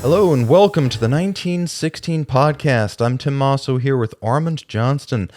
Hello and welcome to the 1916 podcast. I'm Tim Mosso here with Armand Johnston.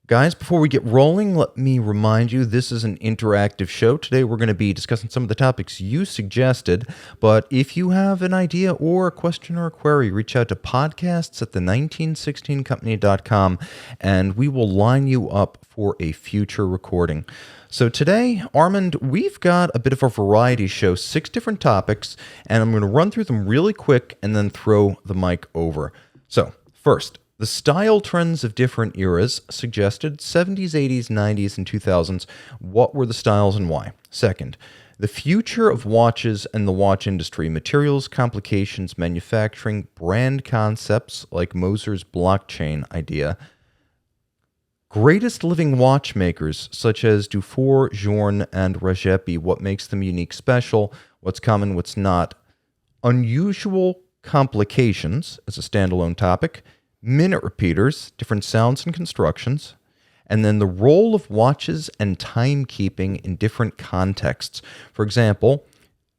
Guys, before we get rolling, let me remind you this is an interactive show. Today we're going to be discussing some of the topics you suggested, but if you have an idea or a question or a query, reach out to podcasts@the1916company.com and we will line you up for a future recording. So today, Armand, we've got a bit of a variety show, 6 different topics, and I'm going to run through them really quick and then throw the mic over. So, first, the style trends of different eras suggested 70s, 80s, 90s, and 2000s. What were the styles and why? Second, the future of watches and the watch industry, materials, complications, manufacturing, brand concepts like Moser's blockchain idea. Greatest living watchmakers, such as Dufour, Journe, and Ragepi. What makes them unique, special, what's common, what's not. Unusual complications as a standalone topic. Minute repeaters, different sounds and constructions. And then the role of watches and timekeeping in different contexts. For example,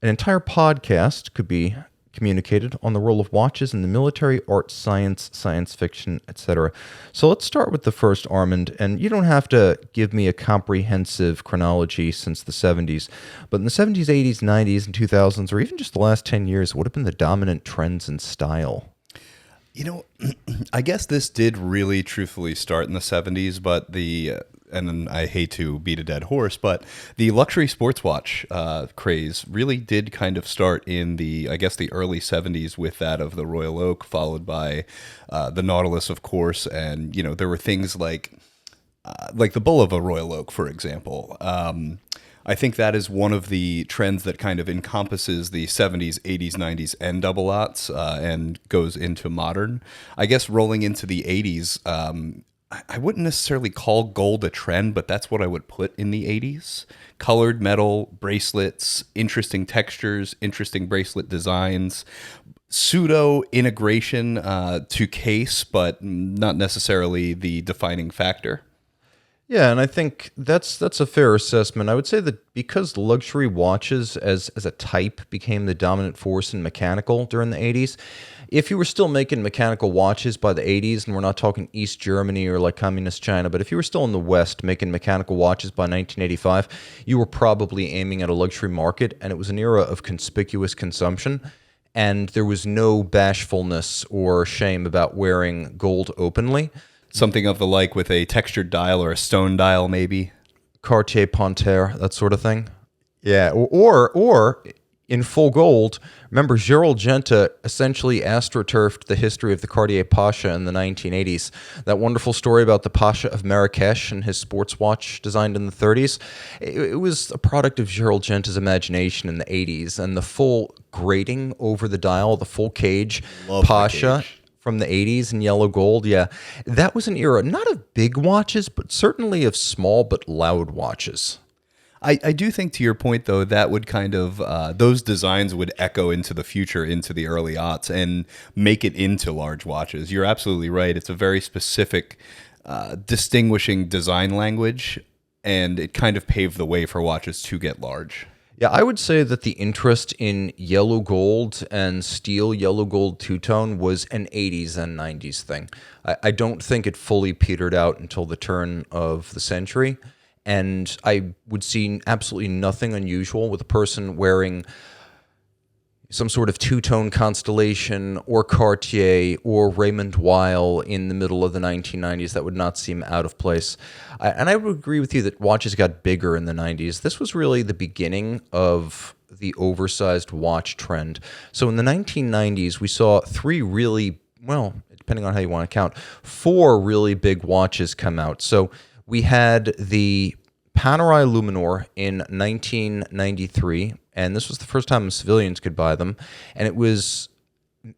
an entire podcast could be communicated on the role of watches in the military, art, science, science fiction, etc. So let's start with the first, Armand, and you don't have to give me a comprehensive chronology since the 70s, but in the 70s, 80s, 90s, and 2000s, or even just the last 10 years, what have been the dominant trends in style? You know, I guess this did really truthfully start in the 70s, but and I hate to beat a dead horse, but the luxury sports watch craze really did kind of start in the early 70s with that of the Royal Oak, followed by the Nautilus, of course. And, you know, there were things like the bull of a Royal Oak, for example. I think that is one of the trends that kind of encompasses the 70s, 80s, 90s, and double aughts and goes into modern. I guess rolling into the 80s, I wouldn't necessarily call gold a trend, but that's what I would put in the 80s. Colored metal, bracelets, interesting textures, interesting bracelet designs, pseudo integration to case, but not necessarily the defining factor. Yeah, and I think that's a fair assessment. I would say that because luxury watches as a type became the dominant force in mechanical during the 80s, if you were still making mechanical watches by the 80s, and we're not talking East Germany or like communist China, but if you were still in the West making mechanical watches by 1985, you were probably aiming at a luxury market, and it was an era of conspicuous consumption, and there was no bashfulness or shame about wearing gold openly. Something of the like with a textured dial or a stone dial, maybe. Cartier Panthère, that sort of thing. Yeah, or in full gold. Remember, Gerald Genta essentially astroturfed the history of the Cartier Pasha in the 1980s. That wonderful story about the Pasha of Marrakesh and his sports watch designed in the 30s. It was a product of Gerald Genta's imagination in the 80s, and the full grating over the dial, the full cage Love Pasha. the cage. From the 80s in yellow gold, yeah. That was an era, not of big watches, but certainly of small but loud watches. I do think, to your point, though, that would kind of, those designs would echo into the future, into the early aughts, and make it into large watches. You're absolutely right. It's a very specific, distinguishing design language, and it kind of paved the way for watches to get large. Yeah, I would say that the interest in yellow gold and steel yellow gold two-tone was an 80s and 90s thing. I don't think it fully petered out until the turn of the century, and I would see absolutely nothing unusual with a person wearing some sort of two-tone Constellation or Cartier or Raymond Weil in the middle of the 1990s. That would not seem out of place. And I would agree with you that watches got bigger in the 90s. This was really the beginning of the oversized watch trend. So in the 1990s, we saw 3 really, well, depending on how you want to count, 4 really big watches come out. So we had the Panerai Luminor in 1993, and this was the first time civilians could buy them, and it was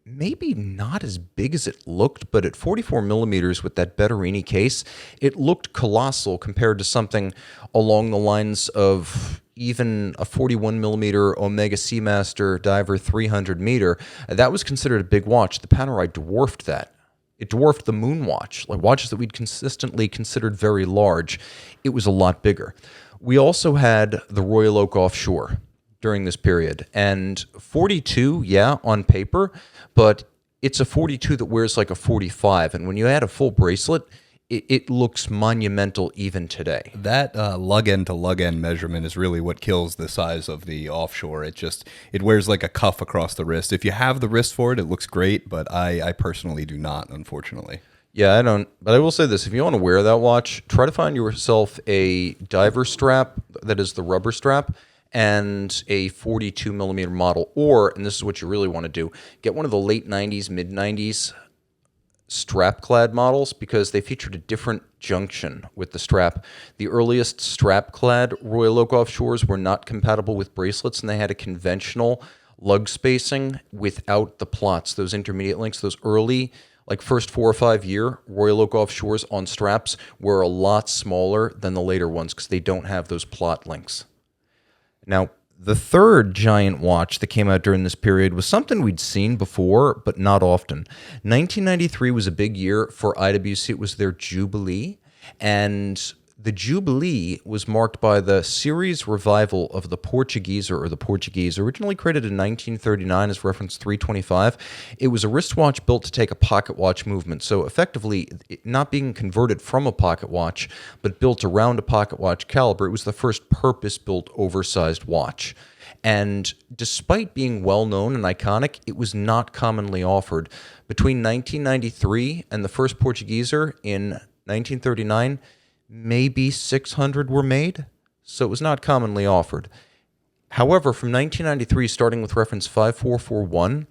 maybe not as big as it looked, but at 44 millimeters with that Betterini case, it looked colossal compared to something along the lines of even a 41 millimeter Omega Seamaster Diver 300 meter. That was considered a big watch. The Panerai dwarfed that. It dwarfed the Moon watch, like watches that we'd consistently considered very large. It was a lot bigger. We also had the Royal Oak Offshore. during this period. And 42, yeah, on paper, but it's a 42 that wears like a 45. And when you add a full bracelet, it looks monumental even today. That lug end to lug end measurement is really what kills the size of the offshore. It wears like a cuff across the wrist. If you have the wrist for it, it looks great, but I personally do not, unfortunately. Yeah, I don't. But I will say this: if you want to wear that watch, try to find yourself a diver strap that is the rubber strap and a 42 millimeter model, or, and this is what you really want to do, get one of the late 90s, mid 90s strap-clad models because they featured a different junction with the strap. The earliest strap-clad Royal Oak offshores were not compatible with bracelets, and they had a conventional lug spacing without the plots, those intermediate links. Those early, like first 4 or 5 year Royal Oak offshores on straps were a lot smaller than the later ones because they don't have those plot links. Now, the third giant watch that came out during this period was something we'd seen before, but not often. 1993 was a big year for IWC. It was their Jubilee, and the Jubilee was marked by the series revival of the Portugueser, or the Portuguese, originally created in 1939 as reference 325. It was a wristwatch built to take a pocket watch movement, so effectively not being converted from a pocket watch, but built around a pocket watch caliber. It was the first purpose-built oversized watch. And despite being well-known and iconic, it was not commonly offered. Between 1993 and the first Portugueser in 1939, maybe 600 were made, so it was not commonly offered. However, from 1993, starting with reference 5441,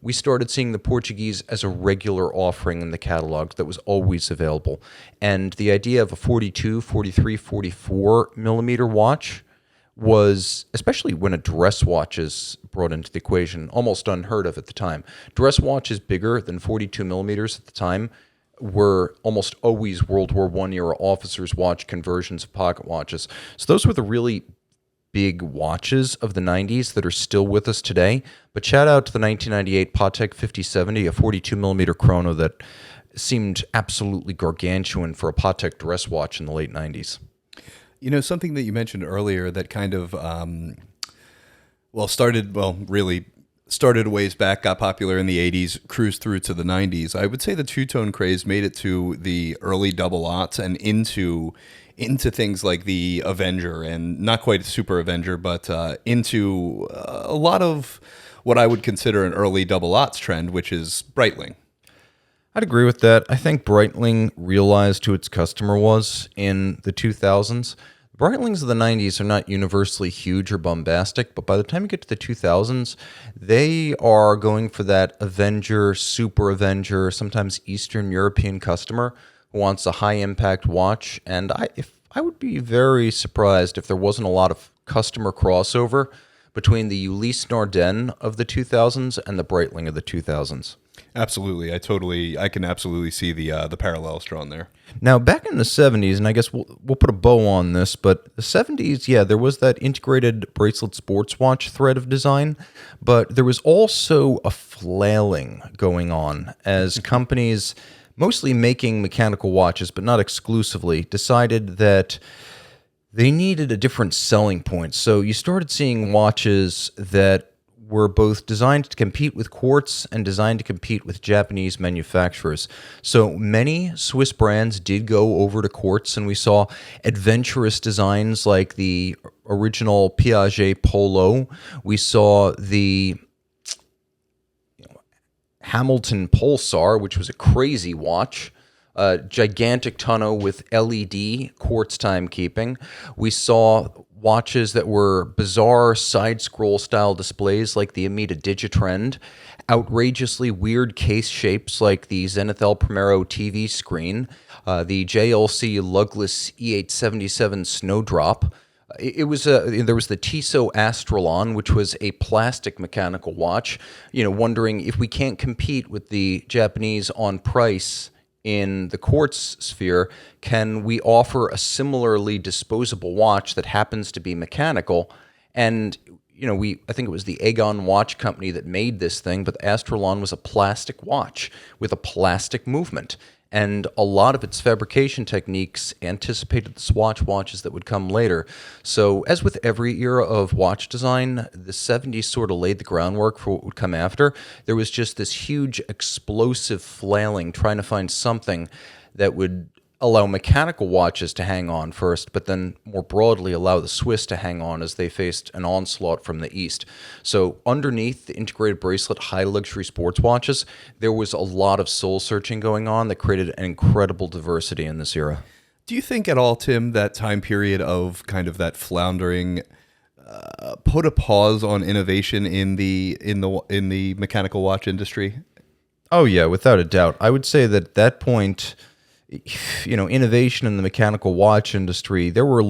we started seeing the Portuguese as a regular offering in the catalog that was always available. And the idea of a 42, 43, 44 millimeter watch was, especially when a dress watch is brought into the equation, almost unheard of at the time. Dress watches bigger than 42 millimeters at the time were almost always World War I era officers' watch conversions of pocket watches. So those were the really big watches of the 90s that are still with us today. But shout out to the 1998 Patek 5070, a 42 millimeter chrono that seemed absolutely gargantuan for a Patek dress watch in the late 90s. You know, something that you mentioned earlier that kind of, started a ways back, got popular in the 80s, cruised through to the 90s. I would say the two-tone craze made it to the early double aughts and into things like the Avenger, and not quite a Super Avenger, but into a lot of what I would consider an early double aughts trend, which is Breitling. I'd agree with that. I think Breitling realized who its customer was in the 2000s. Breitlings of the 90s are not universally huge or bombastic, but by the time you get to the 2000s, they are going for that Avenger, Super Avenger, sometimes Eastern European customer who wants a high-impact watch. And I would be very surprised if there wasn't a lot of customer crossover between the Ulysse Nardin of the 2000s and the Breitling of the 2000s. Absolutely. I can absolutely see the parallels drawn there. Now, back in the 70s, and I guess we'll put a bow on this, but the 70s, yeah, there was that integrated bracelet sports watch thread of design, but there was also a flailing going on as companies, mostly making mechanical watches, but not exclusively, decided that they needed a different selling point. So you started seeing watches that were both designed to compete with quartz and designed to compete with Japanese manufacturers. So many Swiss brands did go over to quartz, and we saw adventurous designs like the original Piaget Polo. We saw the Hamilton Pulsar, which was a crazy watch. Gigantic tonneau with LED quartz timekeeping. We saw watches that were bizarre side-scroll style displays like the Amita Digitrend, outrageously weird case shapes like the Zenith El Primero TV screen, the JLC lugless E877 Snowdrop. There was the Tissot Astralon, which was a plastic mechanical watch. Wondering if we can't compete with the Japanese on price in the quartz sphere, can we offer a similarly disposable watch that happens to be mechanical? And I think it was the Aegon Watch Company that made this thing, but the Astralon was a plastic watch with a plastic movement. and a lot of its fabrication techniques anticipated the Swatch watches that would come later. So, as with every era of watch design, the 70s sort of laid the groundwork for what would come after. There was just this huge explosive flailing trying to find something that would allow mechanical watches to hang on first, but then more broadly allow the Swiss to hang on as they faced an onslaught from the East. So underneath the integrated bracelet high luxury sports watches, there was a lot of soul searching going on that created an incredible diversity in this era. Do you think at all, Tim, that time period of kind of that floundering put a pause on innovation in the mechanical watch industry? Oh yeah, without a doubt. I would say that at that point, innovation in the mechanical watch industry, there were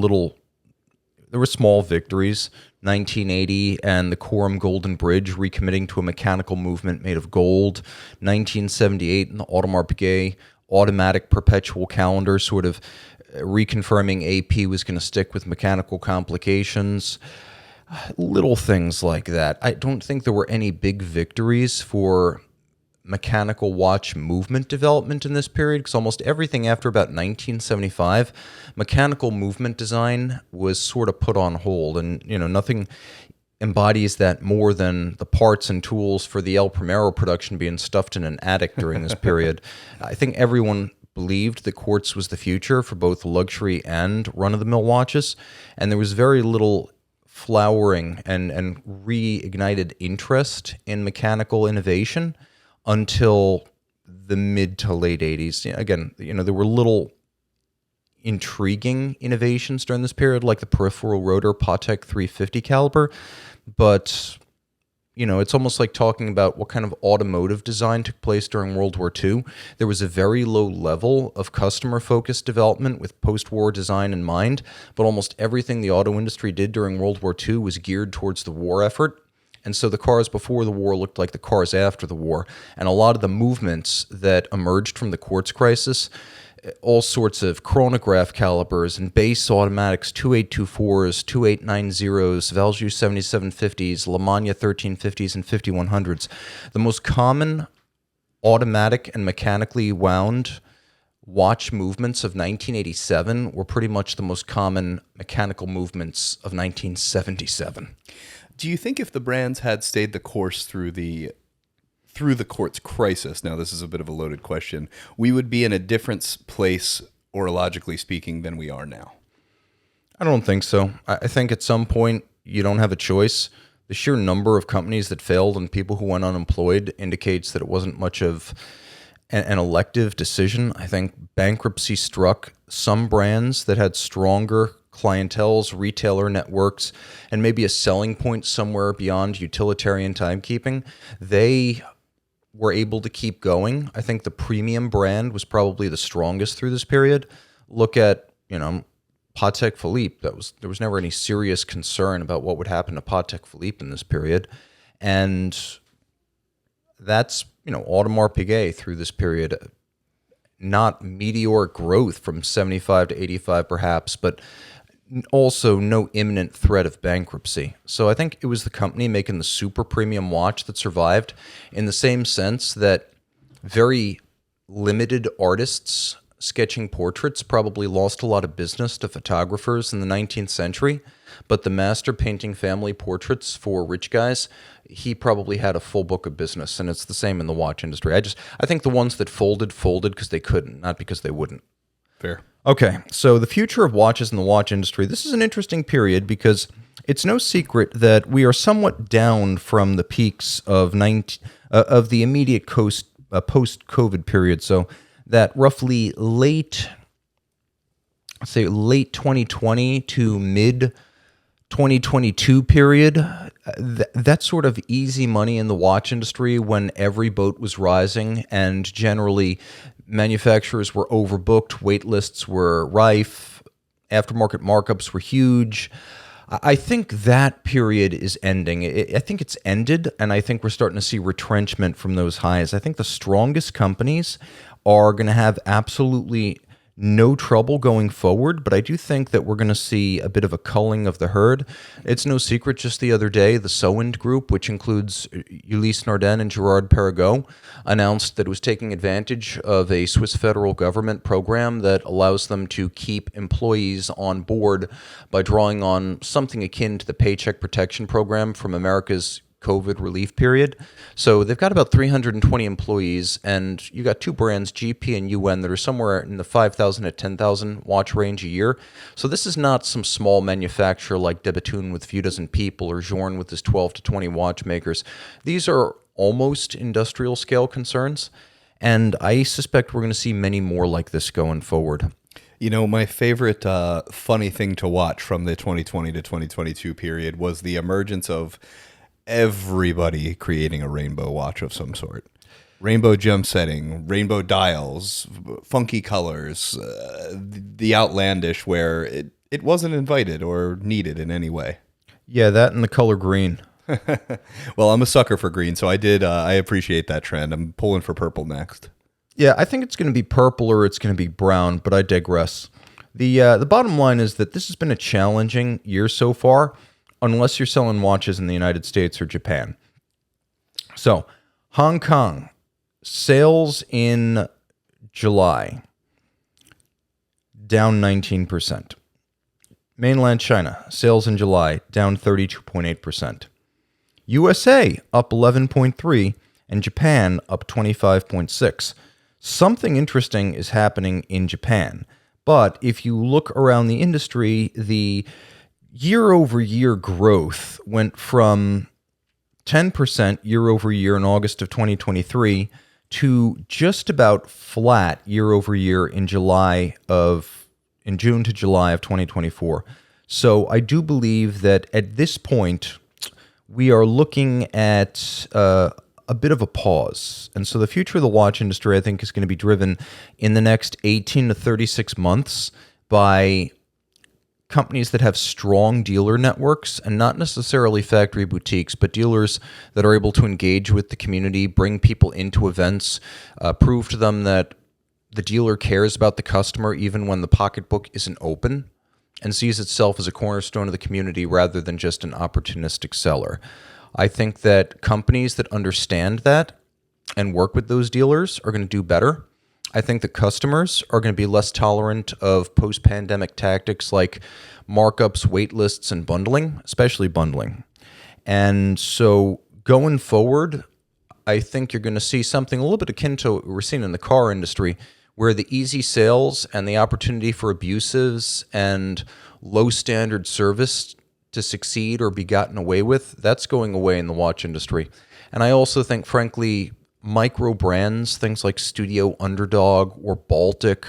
small victories. 1980 and the Coram Golden Bridge recommitting to a mechanical movement made of gold. 1978 and the Audemars Piguet automatic perpetual calendar sort of reconfirming AP was going to stick with mechanical complications. Little things like that. I don't think there were any big victories for mechanical watch movement development in this period, because almost everything after about 1975, mechanical movement design was sort of put on hold, and nothing embodies that more than the parts and tools for the El Primero production being stuffed in an attic during this period. I think everyone believed that quartz was the future for both luxury and run-of-the-mill watches, and there was very little flowering and reignited interest in mechanical innovation until the mid to late 80s. Again, there were little intriguing innovations during this period, like the peripheral rotor Patek 350 caliber, but it's almost like talking about what kind of automotive design took place during World War II. There was a very low level of customer-focused development with post-war design in mind, but almost everything the auto industry did during World War II was geared towards the war effort. And so the cars before the war looked like the cars after the war. And a lot of the movements that emerged from the quartz crisis, all sorts of chronograph calibers and base automatics, 2824s, 2890s, Valjoux 7750s, Lamagna 1350s, and 5100s. The most common automatic and mechanically wound watch movements of 1987 were pretty much the most common mechanical movements of 1977. Do you think if the brands had stayed the course through the quartz crisis, now this is a bit of a loaded question, we would be in a different place, orologically speaking, than we are now? I don't think so. I think at some point you don't have a choice. The sheer number of companies that failed and people who went unemployed indicates that it wasn't much of an elective decision. I think bankruptcy struck some brands that had stronger clienteles, retailer networks, and maybe a selling point somewhere beyond utilitarian timekeeping. They were able to keep going. I think the premium brand was probably the strongest through this period. Look at, Patek Philippe. There was never any serious concern about what would happen to Patek Philippe in this period. And that's, Audemars Piguet through this period. Not meteoric growth from 75 to 85 perhaps, but also no imminent threat of bankruptcy. So I think it was the company making the super premium watch that survived, in the same sense that very limited artists sketching portraits probably lost a lot of business to photographers in the 19th century, but the master painting family portraits for rich guys, he probably had a full book of business, and it's the same in the watch industry. I think the ones that folded because they couldn't, not because they wouldn't. Fair. Okay, so the future of watches in the watch industry. This is an interesting period because it's no secret that we are somewhat down from the peaks of the immediate post-COVID period. So that roughly late 2020 to mid 2022 period, that sort of easy money in the watch industry when every boat was rising and generally manufacturers were overbooked, wait lists were rife, aftermarket markups were huge. I think that period is ending. I think it's ended, and I think we're starting to see retrenchment from those highs. I think the strongest companies are going to have absolutely no trouble going forward, but I do think that we're going to see a bit of a culling of the herd. It's no secret, just the other day, the Sowind Group, which includes Ulysse Nardin and Gerard Perregaux, announced that it was taking advantage of a Swiss federal government program that allows them to keep employees on board by drawing on something akin to the Paycheck Protection Program from America's COVID relief period. So they've got about 320 employees, and you got two brands, GP and UN, that are somewhere in the 5,000 to 10,000 watch range a year. So this is not some small manufacturer like de Bethune with a few dozen people or Journe with his 12 to 20 watchmakers. These are almost industrial scale concerns, and I suspect we're going to see many more like this going forward. You know, my favorite funny thing to watch from the 2020 to 2022 period was the emergence of everybody creating a rainbow watch of some sort. Rainbow gem setting, rainbow dials, funky colors, the outlandish where it wasn't invited or needed in any way. Yeah, that and the color green. Well, I'm a sucker for green, so I appreciate that trend. I'm pulling for purple next. Yeah, I think it's going to be purple or it's going to be brown, but I digress. The bottom line is that this has been a challenging year so far, unless you're selling watches in the United States or Japan. So, Hong Kong, sales in July, down 19%. Mainland China, sales in July, down 32.8%. USA, up 11.3%, and Japan, up 25.6%. Something interesting is happening in Japan, but if you look around the industry, the year-over-year growth went from 10% year-over-year in August of 2023 to just about flat year-over-year in June to July of 2024. So I do believe that at this point, we are looking at a bit of a pause. And so the future of the watch industry, I think, is going to be driven in the next 18 to 36 months by companies that have strong dealer networks, and not necessarily factory boutiques, but dealers that are able to engage with the community, bring people into events, prove to them that the dealer cares about the customer even when the pocketbook isn't open, and sees itself as a cornerstone of the community rather than just an opportunistic seller. I think that companies that understand that and work with those dealers are going to do better. I think the customers are going to be less tolerant of post-pandemic tactics like markups, wait lists, and bundling, especially bundling. And so going forward, I think you're going to see something a little bit akin to what we're seeing in the car industry, where the easy sales and the opportunity for abusives and low standard service to succeed or be gotten away with, that's going away in the watch industry. And I also think, frankly, micro brands, things like Studio Underdog or Baltic,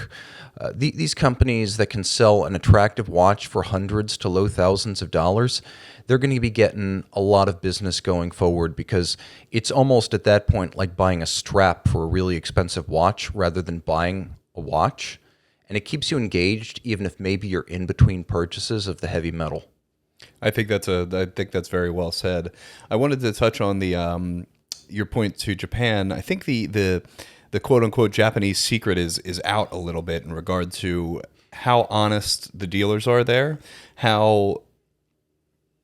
these companies that can sell an attractive watch for hundreds to low thousands of dollars, they're going to be getting a lot of business going forward, because it's almost at that point like buying a strap for a really expensive watch rather than buying a watch. And it keeps you engaged even if maybe you're in between purchases of the heavy metal. I think that's very well said. I wanted to touch on the your point to Japan. I think the quote unquote Japanese secret is out a little bit in regard to how honest the dealers are there, how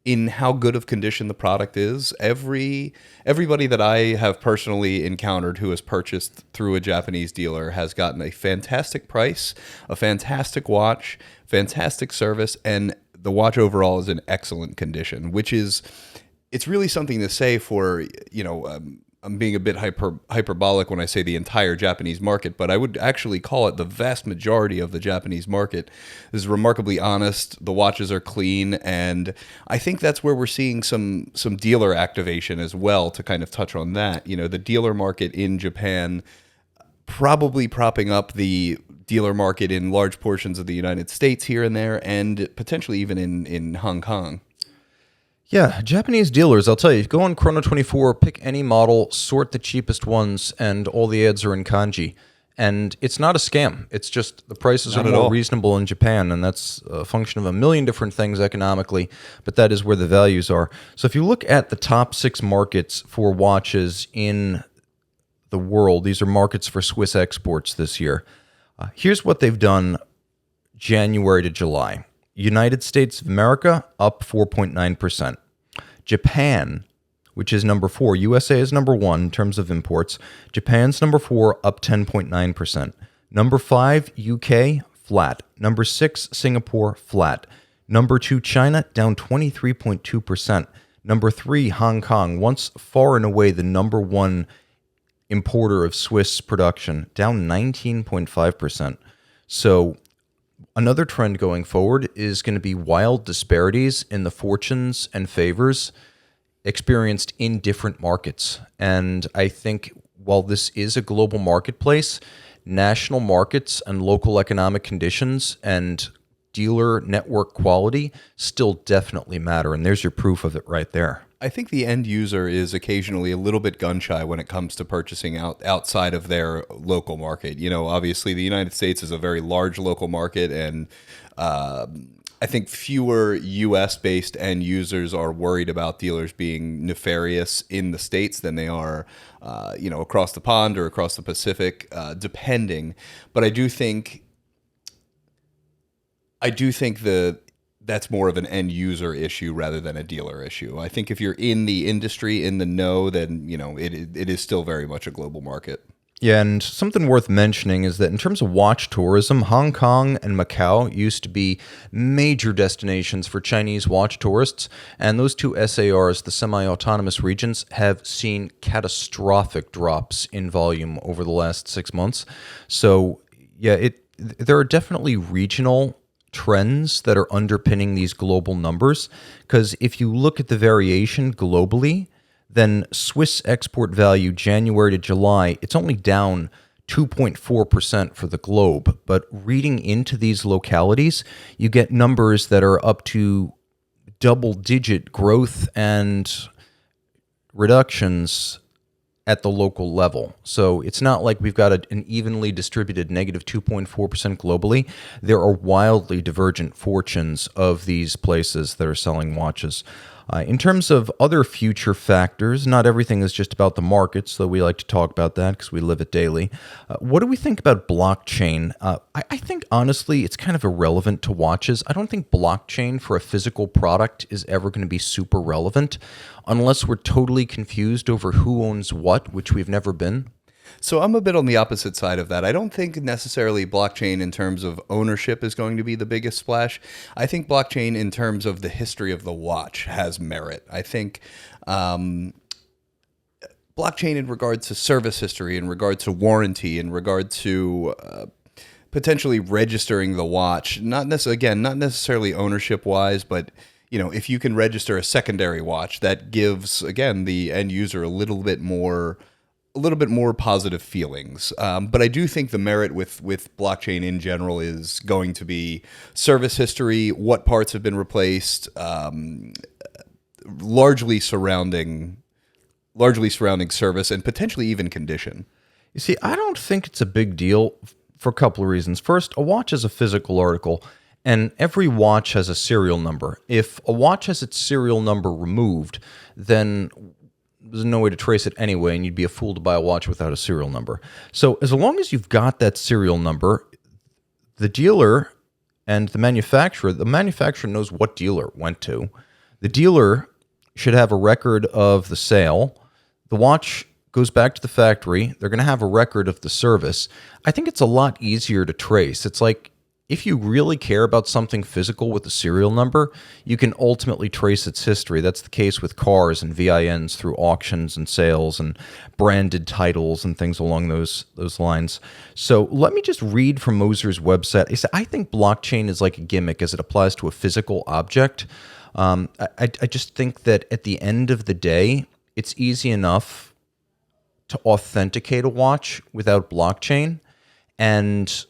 good of condition the product is. Everybody that I have personally encountered who has purchased through a Japanese dealer has gotten a fantastic price, a fantastic watch, fantastic service, and the watch overall is in excellent condition, which is, it's really something to say for, I'm being a bit hyperbolic when I say the entire Japanese market, but I would actually call it the vast majority of the Japanese market is remarkably honest. The watches are clean, and I think that's where we're seeing some dealer activation as well, to kind of touch on that. The dealer market in Japan probably propping up the dealer market in large portions of the United States here and there, and potentially even in Hong Kong. Yeah, Japanese dealers, I'll tell you, go on Chrono24, pick any model, sort the cheapest ones, and all the ads are in kanji. And it's not a scam. It's just the prices are more reasonable in Japan, and that's a function of a million different things economically, but that is where the values are. So if you look at the top 6 markets for watches in the world, these are markets for Swiss exports this year. Here's what they've done January to July. United States of America up 4.9%. Japan, which is number 4. USA is number 1 in terms of imports. Japan's number 4, up 10.9%. Number 5, UK, flat. Number 6, Singapore, flat. Number 2, China, down 23.2%. Number 3, Hong Kong, once far and away the number 1 importer of Swiss production, down 19.5%. So another trend going forward is going to be wild disparities in the fortunes and favors experienced in different markets. And I think while this is a global marketplace, national markets and local economic conditions and dealer network quality still definitely matter. And there's your proof of it right there. I think the end user is occasionally a little bit gun shy when it comes to purchasing outside of their local market. You know, obviously the United States is a very large local market, and I think fewer U.S. based end users are worried about dealers being nefarious in the States than they are, across the pond or across the Pacific, depending. But I do think that's more of an end user issue rather than a dealer issue. I think if you're in the industry, in the know, then it is still very much a global market. Yeah, and something worth mentioning is that in terms of watch tourism, Hong Kong and Macau used to be major destinations for Chinese watch tourists, and those two SARs, the semi-autonomous regions, have seen catastrophic drops in volume over the last 6 months. So, yeah, there are definitely regional trends that are underpinning these global numbers, because if you look at the variation globally, then Swiss export value January to July, it's only down 2.4% for the globe. But reading into these localities, you get numbers that are up to double-digit growth and reductions at the local level. So it's not like we've got an evenly distributed negative 2.4% globally. There are wildly divergent fortunes of these places that are selling watches. In terms of other future factors, not everything is just about the markets, though we like to talk about that because we live it daily. What do we think about blockchain? I think, honestly, it's kind of irrelevant to watches. I don't think blockchain for a physical product is ever going to be super relevant unless we're totally confused over who owns what, which we've never been. So I'm a bit on the opposite side of that. I don't think necessarily blockchain in terms of ownership is going to be the biggest splash. I think blockchain in terms of the history of the watch has merit. I think blockchain in regards to service history, in regards to warranty, in regard to potentially registering the watch, not necessarily ownership wise, but if you can register a secondary watch, that gives, again, the end user a little bit more positive feelings. But I do think the merit with blockchain in general is going to be service history, what parts have been replaced, largely surrounding service and potentially even condition. You see, I don't think it's a big deal for a couple of reasons. First, a watch is a physical article, and every watch has a serial number. If a watch has its serial number removed, then there's no way to trace it anyway, and you'd be a fool to buy a watch without a serial number. So as long as you've got that serial number, the dealer and the manufacturer knows what dealer it went to. The dealer should have a record of the sale. The watch goes back to the factory. They're going to have a record of the service. I think it's a lot easier to trace. It's like, if you really care about something physical with a serial number, you can ultimately trace its history. That's the case with cars and VINs through auctions and sales and branded titles and things along those lines. So let me just read from Moser's website. I think blockchain is like a gimmick as it applies to a physical object. I just think that at the end of the day, it's easy enough to authenticate a watch without blockchain, and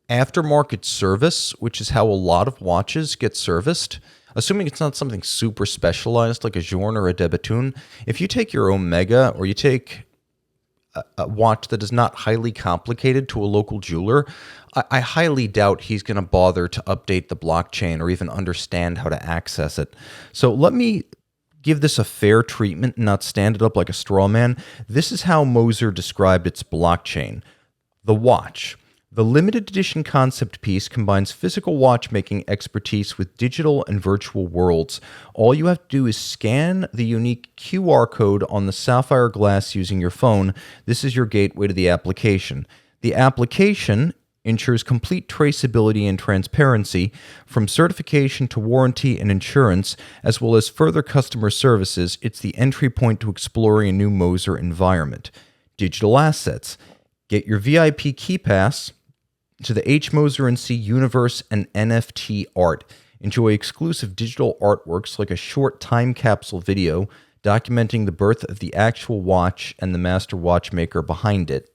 aftermarket service, which is how a lot of watches get serviced, assuming it's not something super specialized like a Journe or a De Bethune, if you take your Omega or you take a watch that is not highly complicated to a local jeweler, I highly doubt he's going to bother to update the blockchain or even understand how to access it. So let me give this a fair treatment and not stand it up like a straw man. This is how Moser described its blockchain. The watch. The limited edition concept piece combines physical watchmaking expertise with digital and virtual worlds. All you have to do is scan the unique QR code on the sapphire glass using your phone. This is your gateway to the application. The application ensures complete traceability and transparency, from certification to warranty and insurance, as well as further customer services. It's the entry point to exploring a new Moser environment. Digital assets. Get your VIP key pass to the H. Moser & C universe and NFT art. Enjoy exclusive digital artworks like a short time capsule video documenting the birth of the actual watch and the master watchmaker behind it,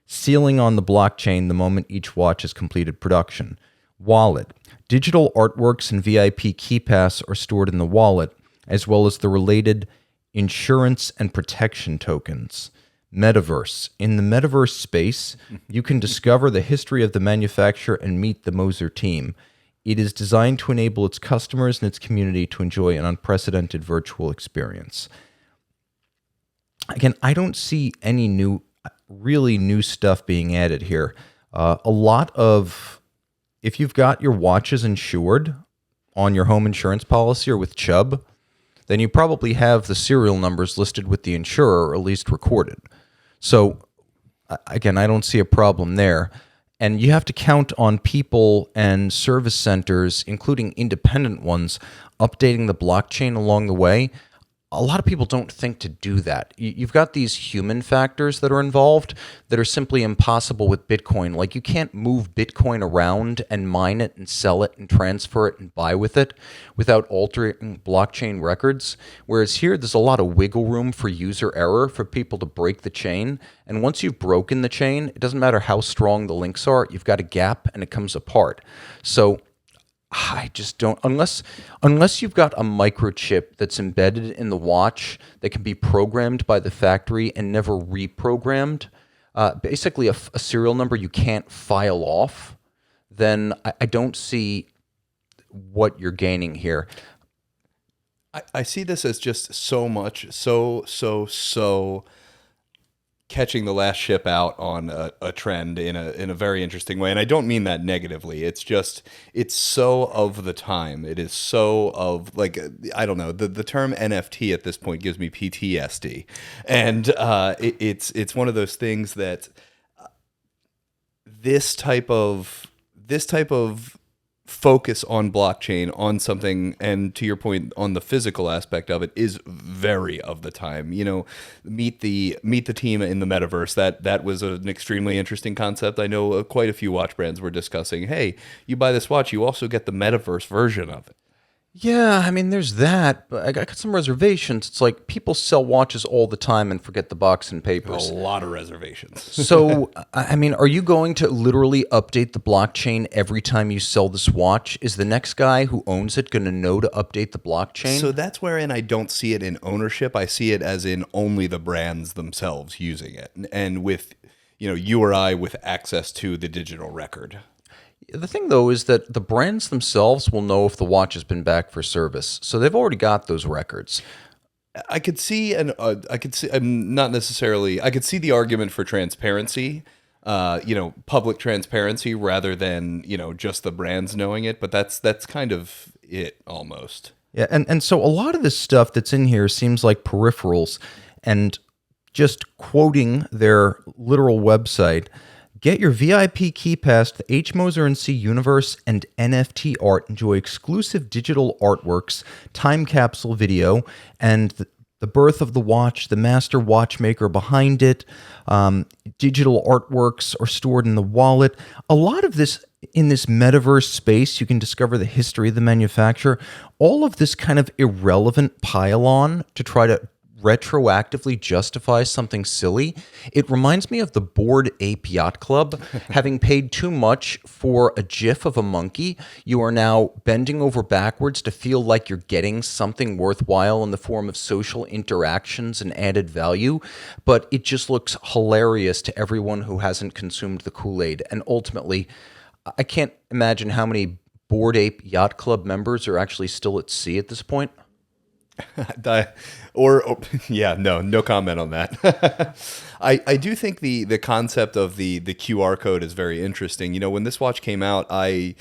sealing on the blockchain the moment each watch has completed production. Wallet. Digital artworks and VIP key pass are stored in the wallet, as well as the related insurance and protection tokens. Metaverse. In the metaverse space, you can discover the history of the manufacturer and meet the Moser team. It is designed to enable its customers and its community to enjoy an unprecedented virtual experience. Again, I don't see any really new stuff being added here. A lot of, if you've got your watches insured on your home insurance policy or with Chubb, then you probably have the serial numbers listed with the insurer, or at least recorded. So, again, I don't see a problem there. And you have to count on people and service centers, including independent ones, updating the blockchain along the way. A lot of people don't think to do that. You've got these human factors that are involved that are simply impossible with Bitcoin. Like, you can't move Bitcoin around and mine it and sell it and transfer it and buy with it without altering blockchain records. Whereas here, there's a lot of wiggle room for user error for people to break the chain. And once you've broken the chain, it doesn't matter how strong the links are. You've got a gap and it comes apart. So I just don't, unless you've got a microchip that's embedded in the watch that can be programmed by the factory and never reprogrammed, basically a serial number you can't file off, then I don't see what you're gaining here. I see this as just so much, so catching the last ship out on a trend in a very interesting way. And I don't mean that negatively. It's just, it's so of the time. It is so of, like, I don't know, the term NFT at this point gives me PTSD. And it's one of those things that this type of focus on blockchain, on something, and to your point, on the physical aspect of it, is very of the time. You know, meet the team in the metaverse. That was an extremely interesting concept. I know quite a few watch brands were discussing, hey, you buy this watch, you also get the metaverse version of it. Yeah, I mean, there's that, but I got some reservations. It's like people sell watches all the time and forget the box and papers. A lot of reservations. So, I mean, are you going to literally update the blockchain every time you sell this watch? Is the next guy who owns it going to know to update the blockchain? So that's wherein I don't see it in ownership. I see it as in only the brands themselves using it, and with, you know, you or I with access to the digital record. The thing, though, is that the brands themselves will know if the watch has been back for service. So they've already got those records. I could see, not necessarily, I could see the argument for transparency, public transparency rather than, just the brands knowing it. But that's kind of it almost. Yeah, and so a lot of this stuff that's in here seems like peripherals. And just quoting their literal website, get your VIP key pass to the H. Moser & C universe and NFT art. Enjoy exclusive digital artworks, time capsule video, and the birth of the watch, the master watchmaker behind it. Digital artworks are stored in the wallet. A lot of this, in this metaverse space, you can discover the history of the manufacturer. All of this kind of irrelevant pile-on to try to retroactively justify something silly. It reminds me of the Bored Ape Yacht Club. Having paid too much for a gif of a monkey, you are now bending over backwards to feel like you're getting something worthwhile in the form of social interactions and added value, but it just looks hilarious to everyone who hasn't consumed the Kool-Aid. And ultimately, I can't imagine how many Bored Ape Yacht Club members are actually still at sea at this point. Yeah, no comment on that. I do think the concept of the QR code is very interesting. You know, when this watch came out, I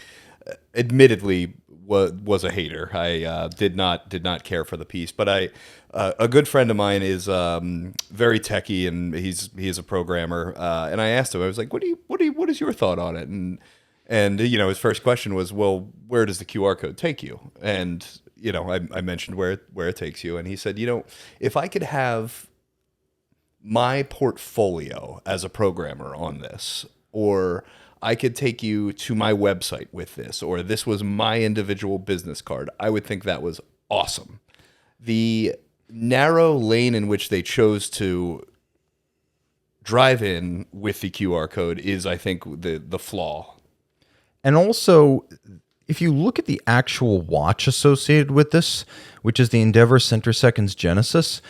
admittedly was a hater. I did not care for the piece, but a good friend of mine is very techie, and he is a programmer. And I asked him, I was like, what is your thought on it? And you know, his first question was, well, where does the QR code take you? And you know, I mentioned where it takes you, and he said, you know, if I could have my portfolio as a programmer on this, or I could take you to my website with this, or this was my individual business card, I would think that was awesome. The narrow lane in which they chose to drive in with the QR code is, I think, the flaw. And also, if you look at the actual watch associated with this, which is the Endeavor Centroseconds Genesis,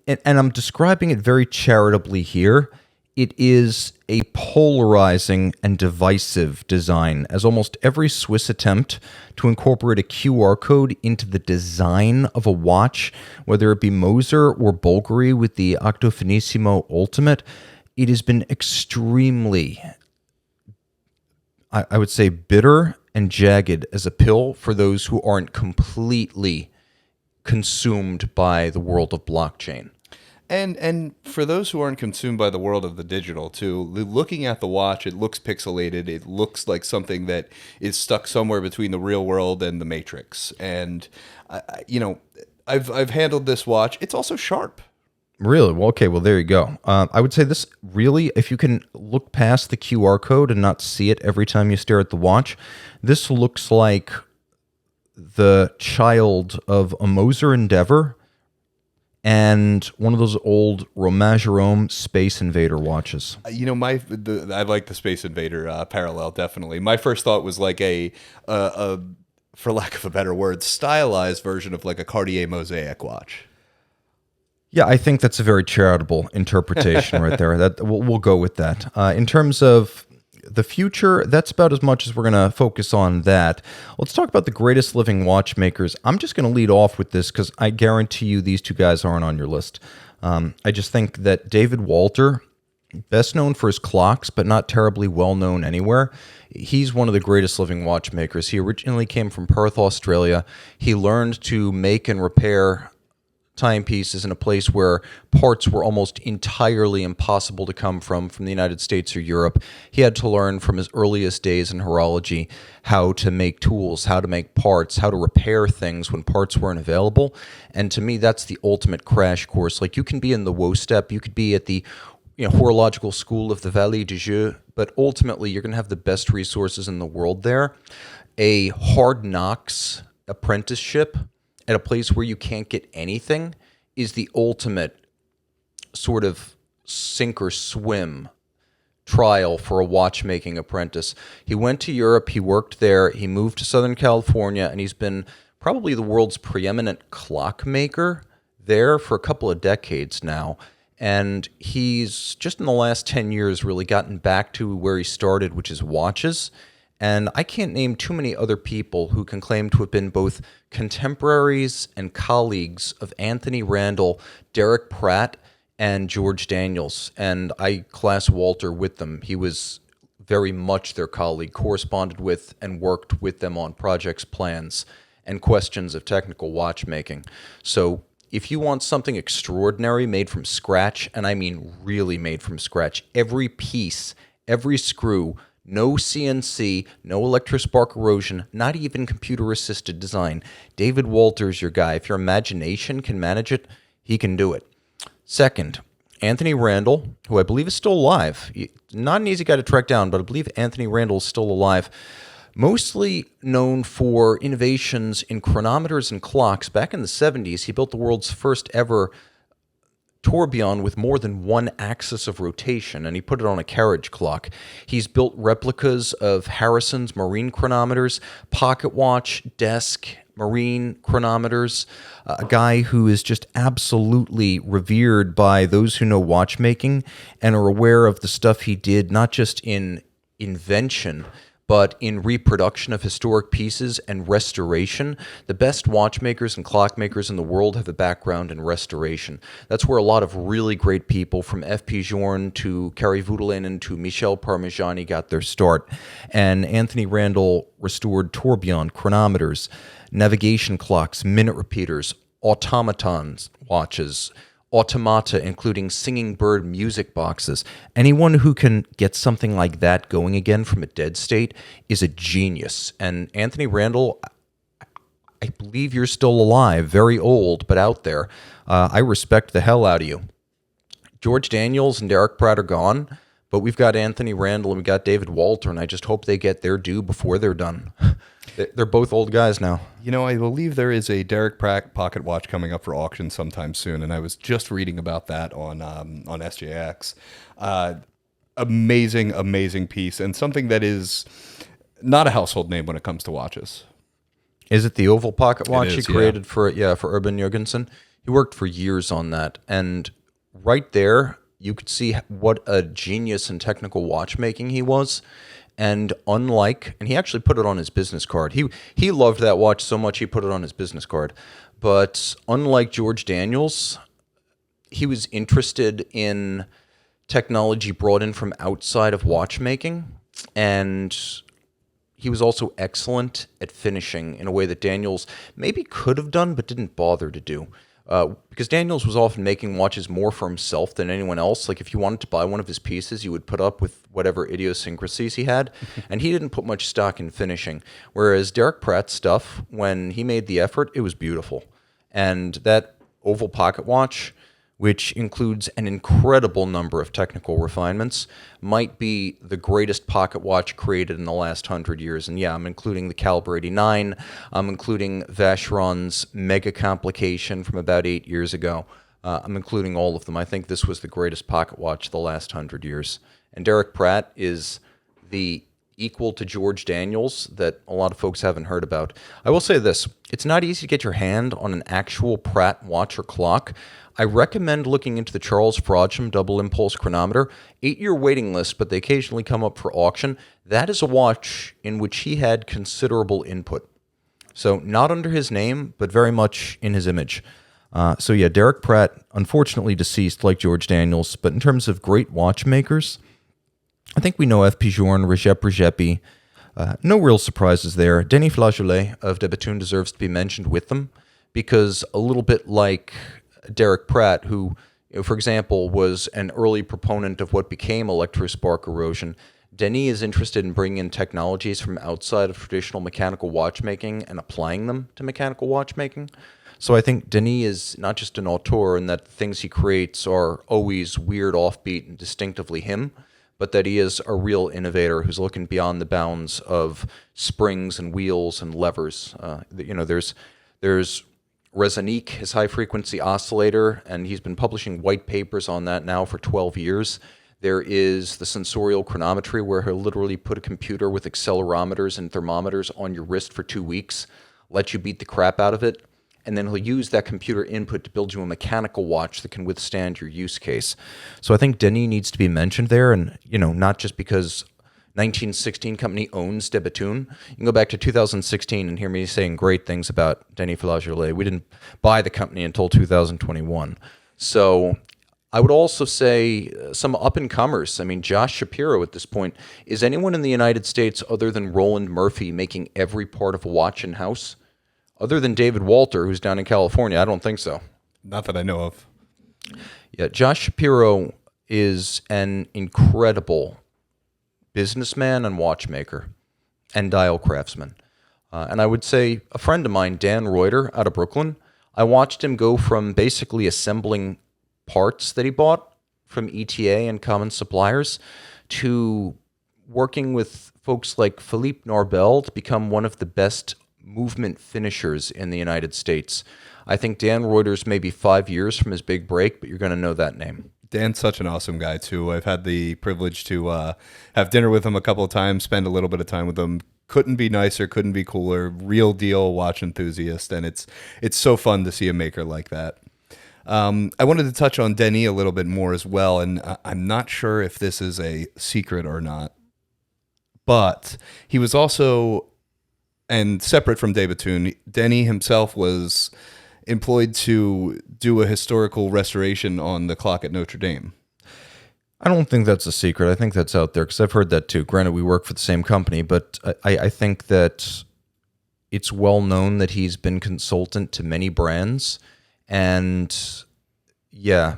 and I'm describing it very charitably here, it is a polarizing and divisive design, as almost every Swiss attempt to incorporate a QR code into the design of a watch, whether it be Moser or Bulgari with the Octo Finissimo Ultimate, it has been extremely, I would say, bitter and jagged as a pill for those who aren't completely consumed by the world of blockchain. And for those who aren't consumed by the world of the digital too, looking at the watch, it looks pixelated. It looks like something that is stuck somewhere between the real world and the Matrix. And you know, I've handled this watch. It's also sharp. Really? Well, okay. Well, there you go. I would say this really, if you can look past the QR code and not see it every time you stare at the watch, this looks like the child of a Moser Endeavor and one of those old Romain Jerome Space Invader watches. You know, I like the Space Invader parallel, definitely. My first thought was like a for lack of a better word, stylized version of like a Cartier Mosaic watch. Yeah, I think that's a very charitable interpretation right there. That we'll go with that. In terms of the future, that's about as much as we're going to focus on that. Let's talk about the greatest living watchmakers. I'm just going to lead off with this because I guarantee you these two guys aren't on your list. I just think that David Walter, best known for his clocks, but not terribly well known anywhere. He's one of the greatest living watchmakers. He originally came from Perth, Australia. He learned to make and repair timepieces in a place where parts were almost entirely impossible to come from the United States or Europe. He had to learn from his earliest days in horology how to make tools, how to make parts, how to repair things when parts weren't available. And to me, that's the ultimate crash course. Like, you can be in the WOSTEP, you could be at the horological school of the Vallée du Jeu, but ultimately you're going to have the best resources in the world there. A hard knocks apprenticeship at a place where you can't get anything is the ultimate sort of sink or swim trial for a watchmaking apprentice. He went to Europe, he worked there, he moved to Southern California, and he's been probably the world's preeminent clockmaker there for a couple of decades now. And he's just in the last 10 years really gotten back to where he started, which is watches. And I can't name too many other people who can claim to have been both contemporaries and colleagues of Anthony Randall, Derek Pratt, and George Daniels. And I class Walter with them. He was very much their colleague, corresponded with and worked with them on projects, plans, and questions of technical watchmaking. So if you want something extraordinary made from scratch, and I mean really made from scratch, every piece, every screw, no CNC, no electrospark erosion, not even computer-assisted design, David Walter's your guy. If your imagination can manage it, he can do it. Second, Anthony Randall, who I believe is still alive. Not an easy guy to track down, but I believe Anthony Randall is still alive. Mostly known for innovations in chronometers and clocks. Back in the 70s, he built the world's first ever tourbillon with more than one axis of rotation, and he put it on a carriage clock. He's built replicas of Harrison's marine chronometers, pocket watch, desk, marine chronometers, a guy who is just absolutely revered by those who know watchmaking and are aware of the stuff he did, not just in invention, But in reproduction of historic pieces and restoration, the best watchmakers and clockmakers in the world have a background in restoration. That's where a lot of really great people, from F.P. Journe to Kari Voutilainen to Michel Parmigiani, got their start. And Anthony Randall restored tourbillon, chronometers, navigation clocks, minute repeaters, automatons watches, automata, including singing bird music boxes. Anyone who can get something like that going again from a dead state is a genius. And Anthony Randall, I believe you're still alive, very old, but out there. I respect the hell out of you. George Daniels and Derek Pratt are gone, but we've got Anthony Randall and we've got David Walter, and I just hope they get their due before they're done. They're both old guys now. You know, I believe there is a Derek Pratt pocket watch coming up for auction sometime soon, and I was just reading about that on SJX. Amazing piece, and something that is not a household name when it comes to watches. Is it the oval pocket watch is, he created for Urban Jurgensen? He worked for years on that, and right there you could see what a genius in technical watchmaking he was. And he actually put it on his business card. He loved that watch so much he put it on his business card. But unlike George Daniels, he was interested in technology brought in from outside of watchmaking, and he was also excellent at finishing in a way that Daniels maybe could have done but didn't bother to do. Because Daniels was often making watches more for himself than anyone else. Like if you wanted to buy one of his pieces, you would put up with whatever idiosyncrasies he had, and he didn't put much stock in finishing. Whereas Derek Pratt's stuff, when he made the effort, it was beautiful. And that oval pocket watch, which includes an incredible number of technical refinements, might be the greatest pocket watch created in the last 100 years. And yeah, I'm including the Caliber 89. I'm including Vacheron's Mega Complication from about 8 years ago. I'm including all of them. I think this was the greatest pocket watch of the last 100 years. And Derek Pratt is the equal to George Daniels that a lot of folks haven't heard about. I will say this. It's not easy to get your hand on an actual Pratt watch or clock. I recommend looking into the Charles Frodsham double impulse chronometer. 8-year waiting list, but they occasionally come up for auction. That is a watch in which he had considerable input. So not under his name, but very much in his image. So yeah, Derek Pratt, unfortunately deceased like George Daniels, but in terms of great watchmakers, I think we know F.P. Journe, Recep Regepi. No real surprises there. Denis Flageolet of De Bethune deserves to be mentioned with them, because a little bit like Derek Pratt, who, for example, was an early proponent of what became electrospark erosion, Denis is interested in bringing in technologies from outside of traditional mechanical watchmaking and applying them to mechanical watchmaking. So I think Denis is not just an auteur in that the things he creates are always weird, offbeat, and distinctively him, but that he is a real innovator who's looking beyond the bounds of springs and wheels and levers. There's Resonique, his high-frequency oscillator, and he's been publishing white papers on that now for 12 years. There is the sensorial chronometry, where he'll literally put a computer with accelerometers and thermometers on your wrist for 2 weeks, let you beat the crap out of it, and then he'll use that computer input to build you a mechanical watch that can withstand your use case. So I think Denis needs to be mentioned there, and not just because 1916 company owns De Bethune. You can go back to 2016 and hear me saying great things about Denis Flageolet. We didn't buy the company until 2021. So I would also say some up-and-comers. I mean, Josh Shapiro at this point. Is anyone in the United States other than Roland Murphy making every part of a watch in-house? Other than David Walter, who's down in California, I don't think so. Not that I know of. Yeah, Josh Shapiro is an incredible businessman and watchmaker and dial craftsman. And I would say a friend of mine, Dan Reuter, out of Brooklyn, I watched him go from basically assembling parts that he bought from ETA and common suppliers to working with folks like Philippe Norbel to become one of the best movement finishers in the United States. I think Dan Reuter's maybe 5 years from his big break, but you're going to know that name. Dan's such an awesome guy, too. I've had the privilege to have dinner with him a couple of times, spend a little bit of time with him. Couldn't be nicer, couldn't be cooler. Real deal watch enthusiast, and it's so fun to see a maker like that. I wanted to touch on Denis a little bit more as well, and I'm not sure if this is a secret or not, but he was also, and separate from de Bethune, Denny himself was employed to do a historical restoration on the clock at Notre Dame. I don't think that's a secret. I think that's out there because I've heard that too. Granted, we work for the same company, but I think that it's well known that he's been consultant to many brands, and yeah,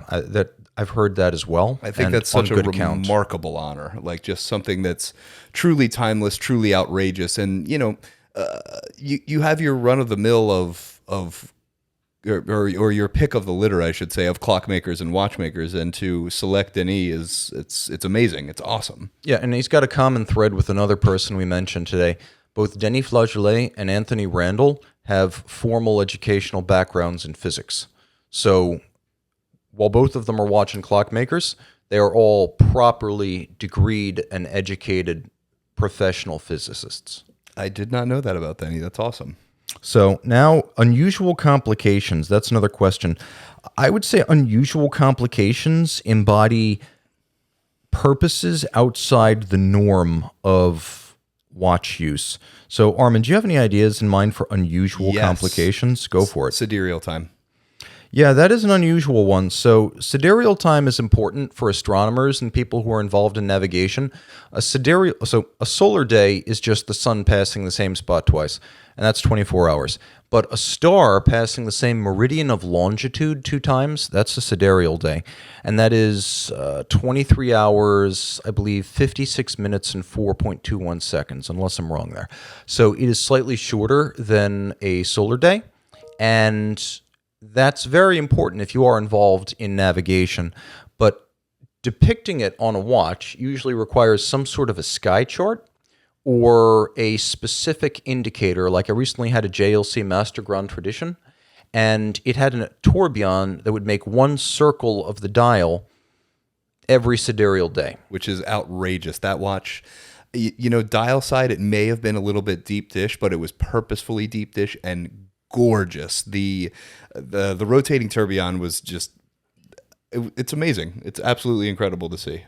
I've heard that as well. I think that's such a remarkable honor, like just something that's truly timeless, truly outrageous, and you have your run of the mill of or your pick of the litter, I should say, of clockmakers and watchmakers, and to select Denis it's amazing. It's awesome. Yeah, and he's got a common thread with another person we mentioned today. Both Denis Flageolet and Anthony Randall have formal educational backgrounds in physics. So while both of them are watch and clockmakers, they are all properly degreed and educated professional physicists. I did not know that about Denis. That's awesome. So now, unusual complications. That's another question. I would say unusual complications embody purposes outside the norm of watch use. So, Armand, do you have any ideas in mind for unusual complications? Go for it. Sidereal time. Yeah, that is an unusual one. So sidereal time is important for astronomers and people who are involved in navigation. A solar day is just the sun passing the same spot twice, and that's 24 hours. But a star passing the same meridian of longitude 2 times, that's a sidereal day. And that is 23 hours, I believe, 56 minutes and 4.21 seconds, unless I'm wrong there. So it is slightly shorter than a solar day, and that's very important if you are involved in navigation, but depicting it on a watch usually requires some sort of a sky chart or a specific indicator. Like I recently had a JLC Master Grand Tradition, and it had a tourbillon that would make one circle of the dial every sidereal day. Which is outrageous. That watch, dial side, it may have been a little bit deep dish, but it was purposefully deep dish and gorgeous. The rotating tourbillon was just, it's amazing. It's absolutely incredible to see.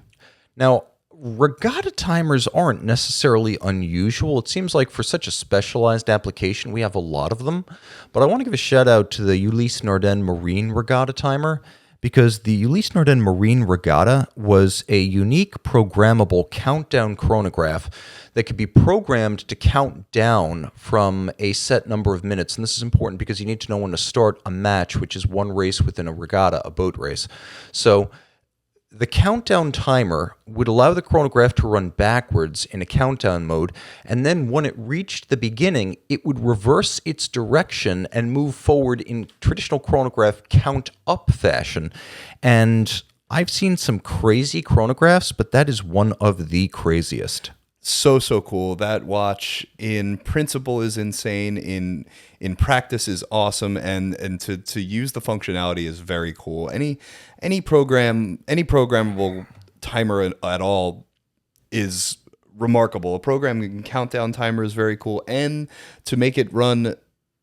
Now, regatta timers aren't necessarily unusual. It seems like for such a specialized application, we have a lot of them. But I want to give a shout out to the Ulysse Nardin Marine Regatta timer, because the Ulysse Nardin Marine Regatta was a unique programmable countdown chronograph that could be programmed to count down from a set number of minutes. And this is important because you need to know when to start a match, which is one race within a regatta, a boat race. So the countdown timer would allow the chronograph to run backwards in a countdown mode, and then when it reached the beginning, it would reverse its direction and move forward in traditional chronograph count-up fashion. And I've seen some crazy chronographs, but that is one of the craziest. So cool. That watch in principle is insane. In practice is awesome, and to use the functionality is very cool. Any programmable timer at all is remarkable. A programming countdown timer is very cool, and to make it run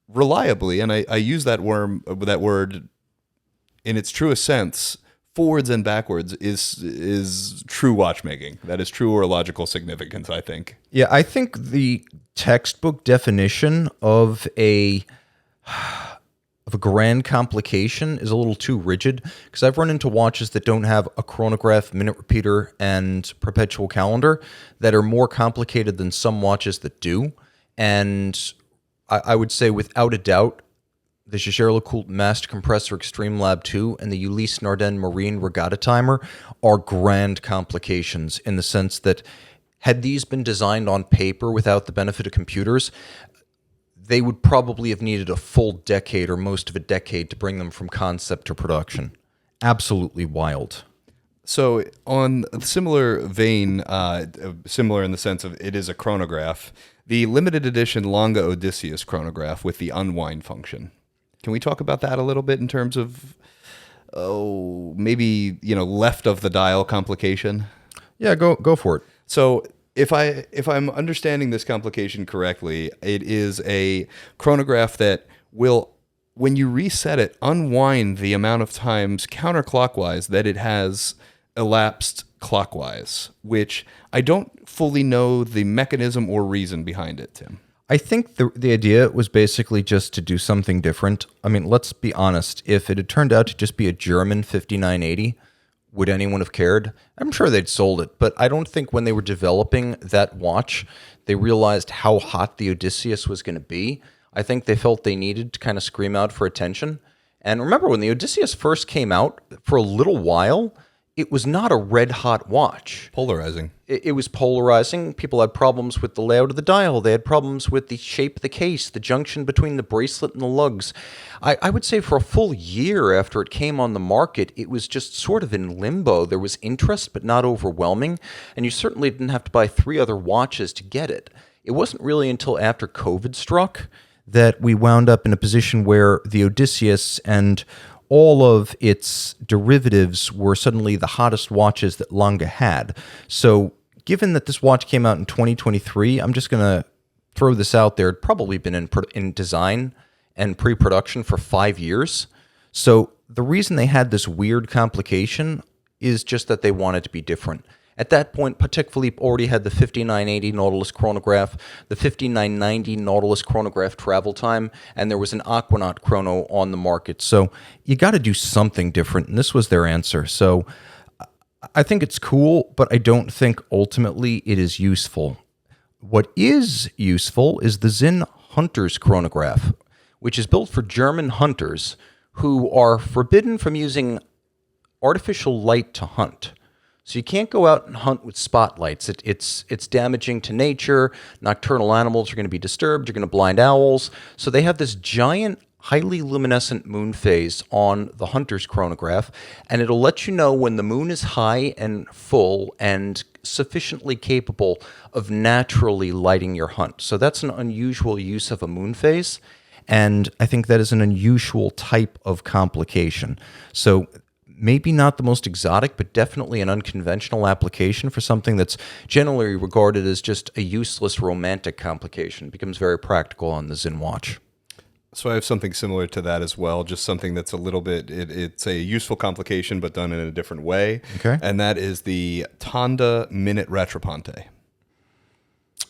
reliably, and I use that word in its truest sense, forwards and backwards, is true watchmaking. That is true horological significance, I think. Yeah, I think the textbook definition of a grand complication is a little too rigid, because I've run into watches that don't have a chronograph, minute repeater, and perpetual calendar that are more complicated than some watches that do. And I would say without a doubt, the Jaeger-LeCoultre Master Compressor Extreme Lab 2 and the Ulysse Nardin Marine Regatta Timer are grand complications, in the sense that had these been designed on paper without the benefit of computers, they would probably have needed a full decade or most of a decade to bring them from concept to production. Absolutely wild. So on a similar vein, similar in the sense of it is a chronograph, the limited edition Longa Odysseus chronograph with the unwind function. Can we talk about that a little bit in terms of, maybe, left of the dial complication? Yeah, go for it. So if I'm understanding this complication correctly, it is a chronograph that will, when you reset it, unwind the amount of times counterclockwise that it has elapsed clockwise, which I don't fully know the mechanism or reason behind it, Tim. I think the idea was basically just to do something different. I mean, let's be honest. If it had turned out to just be a German 5980, would anyone have cared? I'm sure they'd sold it, but I don't think when they were developing that watch, they realized how hot the Odysseus was going to be. I think they felt they needed to kind of scream out for attention. And remember, when the Odysseus first came out, for a little while, it was not a red-hot watch. Polarizing. It was polarizing. People had problems with the layout of the dial. They had problems with the shape of the case, the junction between the bracelet and the lugs. I would say for a full year after it came on the market, it was just sort of in limbo. There was interest, but not overwhelming. And you certainly didn't have to buy 3 other watches to get it. It wasn't really until after COVID struck that we wound up in a position where the Odysseus and all of its derivatives were suddenly the hottest watches that Lange had. So given that this watch came out in 2023, I'm just going to throw this out there. It'd probably been in design and pre-production for 5 years. So the reason they had this weird complication is just that they wanted to be different. At that point, Patek Philippe already had the 5980 Nautilus chronograph, the 5990 Nautilus chronograph travel time, and there was an Aquanaut chrono on the market. So you got to do something different, and this was their answer. So I think it's cool, but I don't think ultimately it is useful. What is useful is the Zinn Hunter's chronograph, which is built for German hunters who are forbidden from using artificial light to hunt. So you can't go out and hunt with spotlights. It's damaging to nature. Nocturnal animals are going to be disturbed. You're going to blind owls. So they have this giant, highly luminescent moon phase on the hunter's chronograph, and it'll let you know when the moon is high and full and sufficiently capable of naturally lighting your hunt. So that's an unusual use of a moon phase, and I think that is an unusual type of complication. So maybe not the most exotic, but definitely an unconventional application for something that's generally regarded as just a useless romantic complication. It becomes very practical on the Zinn watch. So I have something similar to that as well, just something that's a little bit, it's a useful complication, but done in a different way. Okay. And that is the Tonda Minute Rattrapante.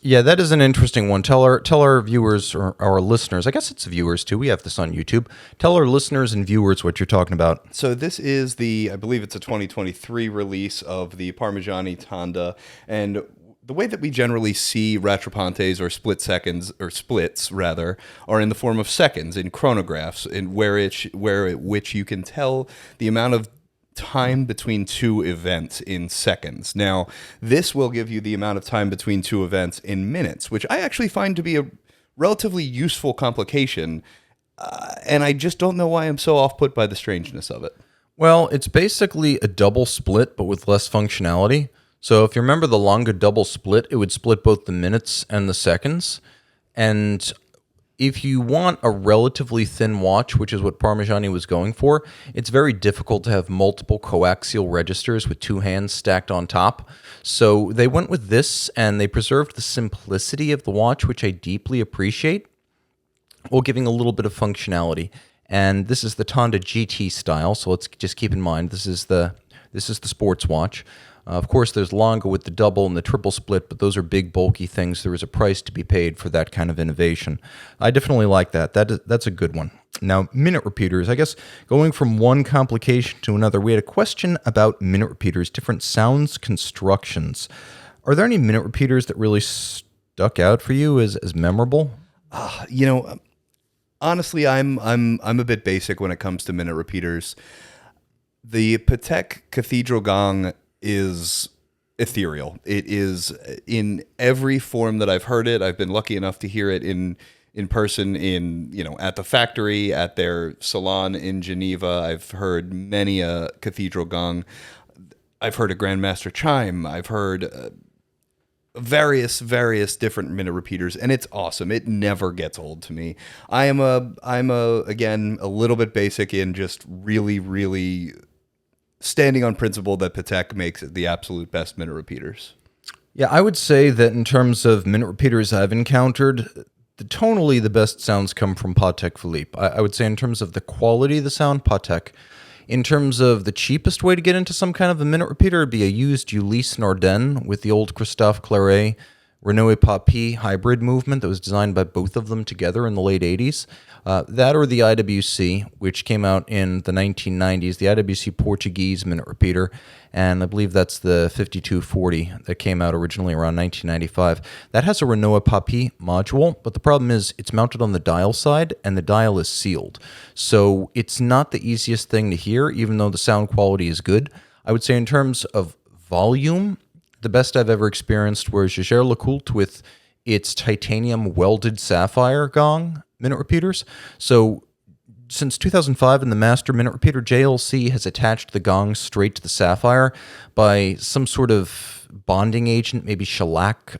Yeah, that is an interesting one. Tell our viewers or our listeners, I guess it's viewers too, we have this on YouTube. Tell our listeners and viewers what you're talking about. So this is I believe it's a 2023 release of the Parmigiani Tonda, and the way that we generally see rattrapantes or split seconds, or splits rather, are in the form of seconds in chronographs, in which you can tell the amount of time between 2 events in seconds. Now, this will give you the amount of time between 2 events in minutes, which I actually find to be a relatively useful complication, and I just don't know why I'm so off-put by the strangeness of it. Well, it's basically a double split, but with less functionality. So if you remember the Lange double split, it would split both the minutes and the seconds. And if you want a relatively thin watch, which is what Parmigiani was going for, it's very difficult to have multiple coaxial registers with 2 hands stacked on top. So they went with this, and they preserved the simplicity of the watch, which I deeply appreciate, while giving a little bit of functionality. And this is the Tonda GT style, so let's just keep in mind this is the sports watch. Of course, there's Lange with the double and the triple split, but those are big, bulky things. There is a price to be paid for that kind of innovation. I definitely like that. That's a good one. Now, minute repeaters. I guess going from one complication to another, we had a question about minute repeaters, different sounds constructions. Are there any minute repeaters that really stuck out for you as memorable? Honestly, I'm a bit basic when it comes to minute repeaters. The Patek Cathedral Gong is ethereal. It is in every form that I've heard it. I've been lucky enough to hear it in person at the factory, at their salon in Geneva. I've heard many a cathedral gong. I've heard a Grandmaster chime. I've heard various different minute repeaters, and it's awesome. It never gets old to me. I'm again a little bit basic in just really standing on principle that Patek makes the absolute best minute repeaters. Yeah, I would say that in terms of minute repeaters I've encountered, tonally the best sounds come from Patek Philippe. I would say in terms of the quality of the sound, Patek. In terms of the cheapest way to get into some kind of a minute repeater, it'd be a used Ulysse Nardin with the old Christophe Claret Renault Papy hybrid movement that was designed by both of them together in the late 80s. That or the IWC, which came out in the 1990s, the IWC Portuguese minute repeater, and I believe that's the 5240 that came out originally around 1995. That has a Renault Papy module, but the problem is it's mounted on the dial side, and the dial is sealed. So it's not the easiest thing to hear, even though the sound quality is good. I would say in terms of volume, the best I've ever experienced was Jaeger-LeCoultre with its titanium welded sapphire gong minute repeaters. So since 2005 in the Master Minute Repeater, JLC has attached the gong straight to the sapphire by some sort of bonding agent, maybe shellac,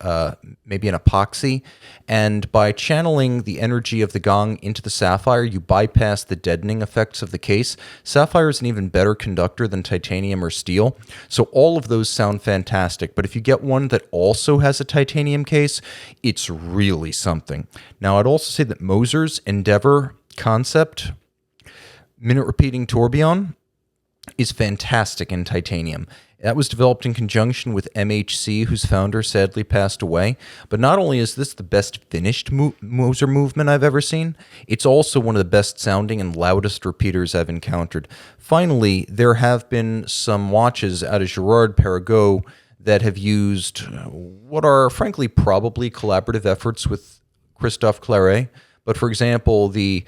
maybe an epoxy. And by channeling the energy of the gong into the sapphire, you bypass the deadening effects of the case. Sapphire is an even better conductor than titanium or steel. So all of those sound fantastic. But if you get one that also has a titanium case, it's really something. Now, I'd also say that Moser's Endeavor concept minute repeating tourbillon is fantastic in titanium. That was developed in conjunction with MHC, whose founder sadly passed away. But not only is this the best finished Moser movement I've ever seen, it's also one of the best sounding and loudest repeaters I've encountered. Finally, there have been some watches out of Girard-Perregaux that have used what are frankly probably collaborative efforts with Christophe Claret. But for example, the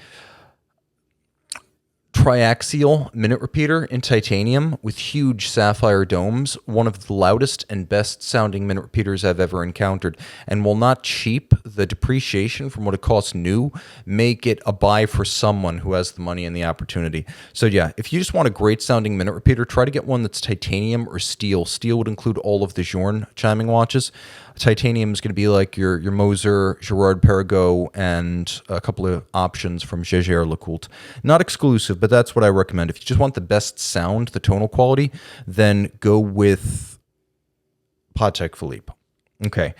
triaxial minute repeater in titanium with huge sapphire domes, one of the loudest and best sounding minute repeaters I've ever encountered. And while not cheap, the depreciation from what it costs new make it a buy for someone who has the money and the opportunity. So yeah, if you just want a great sounding minute repeater, try to get one that's titanium or steel. Steel would include all of the Journe chiming watches. Titanium is going to be like your Moser, Girard-Perregaux, and a couple of options from Jaeger-LeCoultre. Not exclusive, but that's what I recommend. If you just want the best sound, the tonal quality, then go with Patek Philippe. Okay.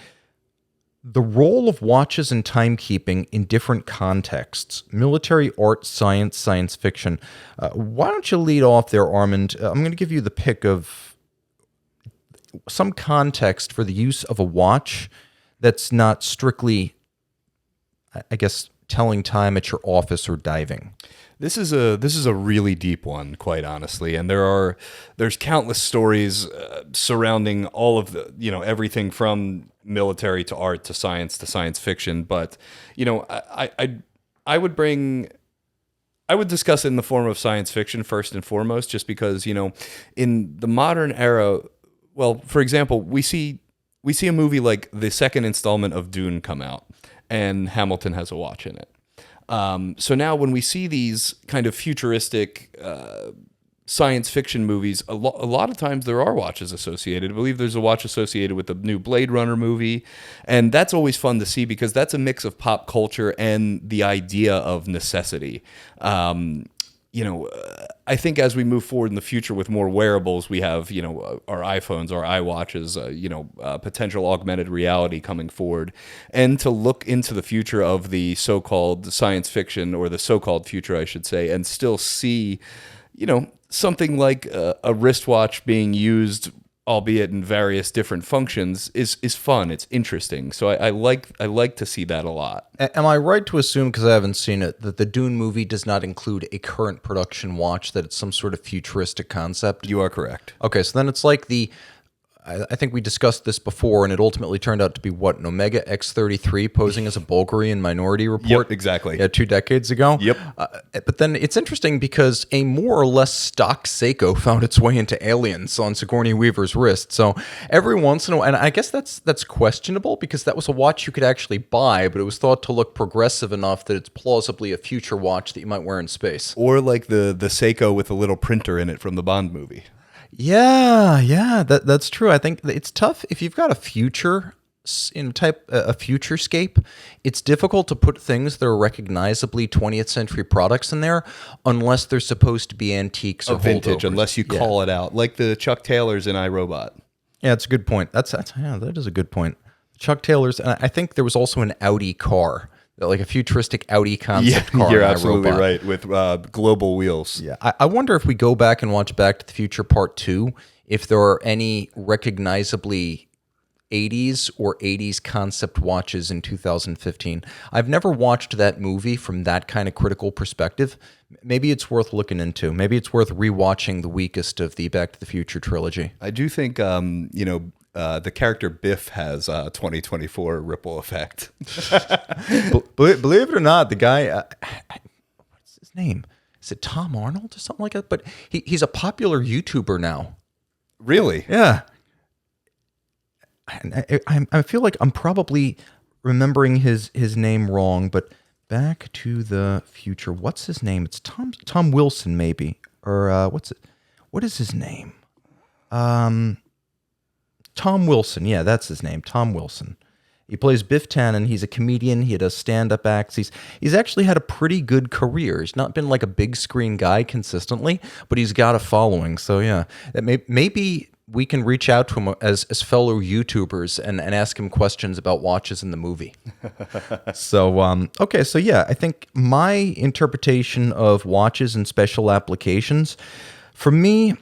The role of watches and timekeeping in different contexts, military, art, science fiction. Why don't you lead off there, Armand? I'm going to give you the pick of some context for the use of a watch that's not strictly, I guess, telling time at your office or diving. This is a really deep one, quite honestly, and there's countless stories surrounding all of the everything from military to art to science fiction. But I would discuss it in the form of science fiction first and foremost, just because in the modern era. Well, for example, we see a movie like the second installment of Dune come out, and Hamilton has a watch in it. So now when we see these kind of futuristic science fiction movies, a lot of times there are watches associated. I believe there's a watch associated with the new Blade Runner movie, and that's always fun to see because that's a mix of pop culture and the idea of necessity. I think as we move forward in the future with more wearables, we have, our iPhones, our iWatches, potential augmented reality coming forward. And to look into the future of the so-called science fiction, or the so-called future, I should say, and still see, something like a wristwatch being used, albeit in various different functions, is fun. It's interesting. So I like to see that a lot. Am I right to assume, because I haven't seen it, that the Dune movie does not include a current production watch, that it's some sort of futuristic concept? You are correct. Okay, so then it's like I think we discussed this before, and it ultimately turned out to be what, an Omega X33 posing as a Bulgarian Minority Report? Yep, exactly. Yeah, 2 decades ago? Yep. But then it's interesting because a more or less stock Seiko found its way into Aliens on Sigourney Weaver's wrist. So every once in a while, and I guess that's questionable because that was a watch you could actually buy, but it was thought to look progressive enough that it's plausibly a future watch that you might wear in space. Or like the Seiko with a little printer in it from the Bond movie. Yeah, that's true. I think it's tough if you've got a future a futurescape. It's difficult to put things that are recognizably 20th century products in there unless they're supposed to be antiques or vintage, holdovers. Unless you call it out, like the Chuck Taylors in iRobot. Yeah, that's a good point. That is a good point. Chuck Taylor's, and I think there was also an Audi car like a futuristic Audi concept car. You're and absolutely iRobot. right with global wheels. Yeah, I wonder if we go back and watch Back to the Future Part 2, if there are any recognizably 80s or 80s concept watches in 2015. I've never watched that movie from that kind of critical perspective. Maybe it's worth looking into. Maybe it's worth rewatching the weakest of the Back to the Future trilogy. I do think, the character Biff has a 2024 ripple effect. Believe it or not, the guy, what's his name? Is it Tom Arnold or something like that? But he's a popular YouTuber now. Really? Yeah. I feel like I'm probably remembering his name wrong, but Back to the Future. What's his name? It's Tom Wilson, maybe, or what's it? What is his name? Tom Wilson. Yeah, that's his name. Tom Wilson. He plays Biff Tannen. He's a comedian. He does stand-up acts. He's actually had a pretty good career. He's not been like a big screen guy consistently, but he's got a following. So yeah, maybe we can reach out to him as fellow YouTubers and ask him questions about watches in the movie. So, okay. So yeah, I think my interpretation of watches and special applications, for me,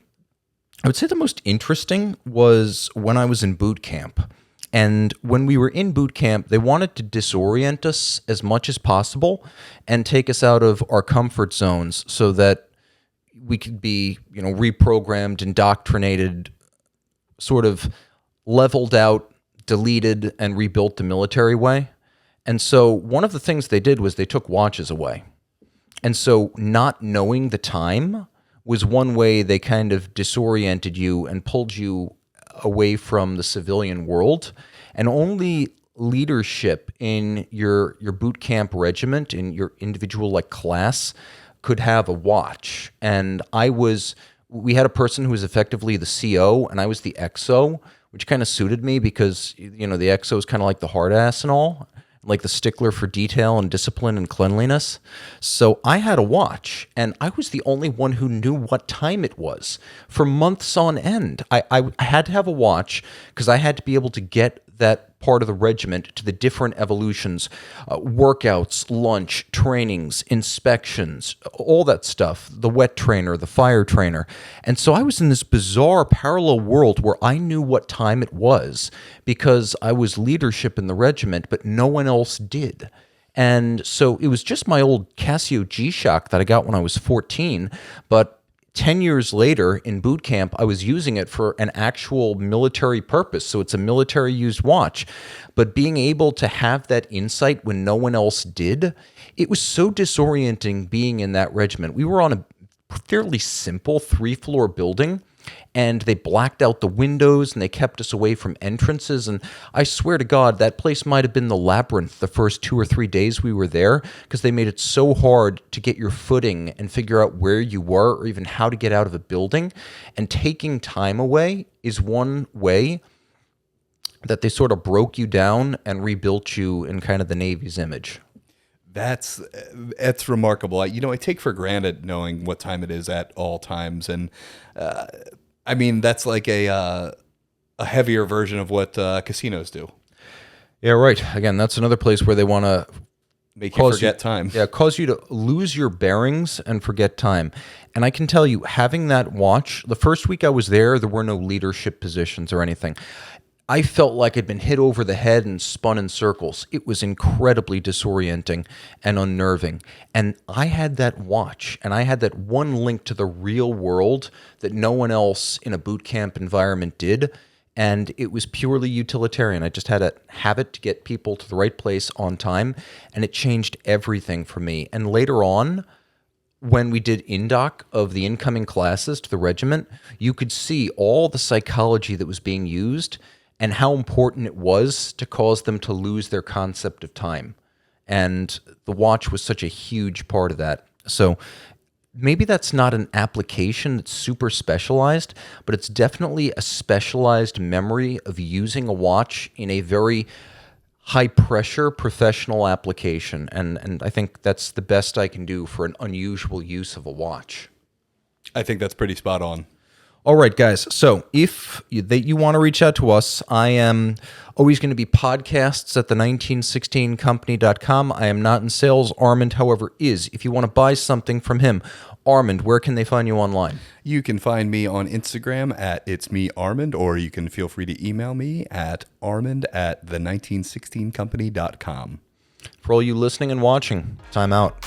I would say the most interesting was when I was in boot camp. And when we were in boot camp, they wanted to disorient us as much as possible and take us out of our comfort zones so that we could be, reprogrammed, indoctrinated, sort of leveled out, deleted, and rebuilt the military way. And so one of the things they did was they took watches away. And so not knowing the time was one way they kind of disoriented you and pulled you away from the civilian world. And only leadership in your boot camp regiment, in your individual class, could have a watch. And we had a person who was effectively the CO, and I was the XO, which kind of suited me because, the XO is kind of like the hard ass and all, like the stickler for detail and discipline and cleanliness. So I had a watch, and I was the only one who knew what time it was for months on end. I had to have a watch because I had to be able to get that part of the regiment to the different evolutions, workouts, lunch, trainings, inspections, all that stuff, the wet trainer, the fire trainer. And so I was in this bizarre parallel world where I knew what time it was because I was leadership in the regiment, but no one else did. And so it was just my old Casio G-Shock that I got when I was 14, but 10 years later in boot camp, I was using it for an actual military purpose. So it's a military used watch. But being able to have that insight when no one else did, it was so disorienting being in that regiment. We were on a fairly simple 3-floor building, and they blacked out the windows and they kept us away from entrances. And I swear to God, that place might have been the labyrinth the first 2 or 3 days we were there because they made it so hard to get your footing and figure out where you were or even how to get out of a building. And taking time away is one way that they sort of broke you down and rebuilt you in kind of the Navy's image. That's remarkable. I take for granted knowing what time it is at all times, and that's like a heavier version of what casinos do. Yeah, right. Again, that's another place where they want to make you forget time. Yeah, cause you to lose your bearings and forget time. And I can tell you, having that watch, the first week I was there were no leadership positions or anything. I felt like I'd been hit over the head and spun in circles. It was incredibly disorienting and unnerving. And I had that watch, and I had that one link to the real world that no one else in a boot camp environment did. And it was purely utilitarian. I just had to have it to get people to the right place on time, and it changed everything for me. And later on, when we did indoc of the incoming classes to the regiment, you could see all the psychology that was being used and how important it was to cause them to lose their concept of time. And the watch was such a huge part of that. So maybe that's not an application that's super specialized, but it's definitely a specialized memory of using a watch in a very high-pressure professional application. And I think that's the best I can do for an unusual use of a watch. I think that's pretty spot on. All right, guys. So if you want to reach out to us, I am always going to be podcasts at the1916company.com. I am not in sales. Armand, however, is. If you want to buy something from him, Armand, where can they find you online? You can find me on Instagram at It's Me Armand, or you can feel free to email me at armand@the1916company.com. For all you listening and watching, time out.